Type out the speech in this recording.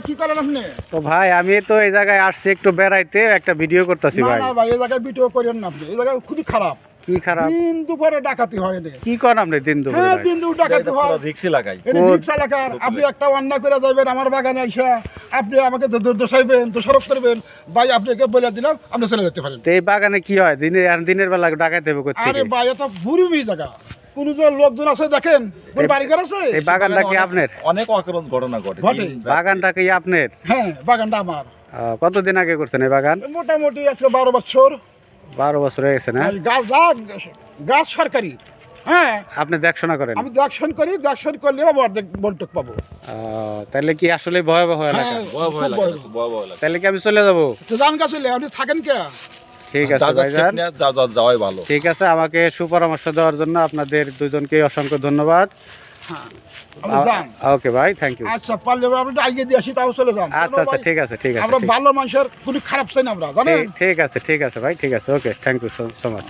কি করেন আপনি? তো ভাই আমি তো এই জায়গায় আসছি একটু বেড়াইতে, একটা ভিডিও করতেছি না ভাই। না ভাই, এই জায়গায় ভিডিও করেন না আপনি, এই জায়গায় খুবই খারাপ। কি খারাপ? দিন দুপুরে ডাকাতি হয় না। কি করেন আপনি দিন দুপুরে হ্যাঁ, ভাই? দিন দুপুরে ডাকাতি হয়। রিক্সি লাগাই এটা রিক্সা এলাকার। আপনি একটা অন্যায় করে যাবেন আমার বাগানে এসে, আপনি আমাকে দোষাইবেন, দোষারোপ করবেন, ভাই আপনাকে বলে দিলাম আপনি চলে যেতে পারেন। তো এই বাগানে কি হয় দিনের বেলা ডাকাইতে হবে কোথা আরে থেকে? ভাই, এটা বুড়ি জায়গা, কোন যে লোকজন আছে দেখেন, কোন বাড়িঘর আছে। এই বাগানটা কি আপনার? অনেক অকারণ ঘটনা ঘটে ঘটে। বাগানটা কি আপনার? হ্যাঁ, বাগানটা আমার। কতদিন আগে করছেন এই বাগান? মোটামুটি আজকে 12 বছর। 12 বছর হয়ে গেছে না? আর গাছ সরকারি। হ্যাঁ, আপনি দেখাশোনা করেন? আমি দেখশন করি, দেখশন করলে আবার অর্ধেক বন্টক পাবো। তাহলে কি আসলে ভয়াবহ এলাকা? হ্যাঁ, ভয় ভয় খুব লাগে, ভয়। ভয় ভয় লাগে। তাহলে কি আমি চলে যাব? তো যান গাছলে আপনি থাকেন কে? ঠিক আছে ভাইজান, যাওয়াই ভালো। ঠিক আছে। আমাকে সুপরামর্শ দেওয়ার জন্য আপনাদের দুজনকে অসংখ্য ধন্যবাদ। হ্যাঁ, আপনি যান। ওকে ভাই, থ্যাংক ইউ। আচ্ছা, পারলে আপনি আগে দিয়ে আসি, তাও চলে যান। আচ্ছা আচ্ছা, ঠিক আছে ঠিক আছে, আমরা ভালো মানুষের কোনো খারাপ চাই না আমরা, জানেন। ঠিক আছে ঠিক আছে ভাই, ঠিক আছে। ওকে, থ্যাংক ইউ সো মাচ।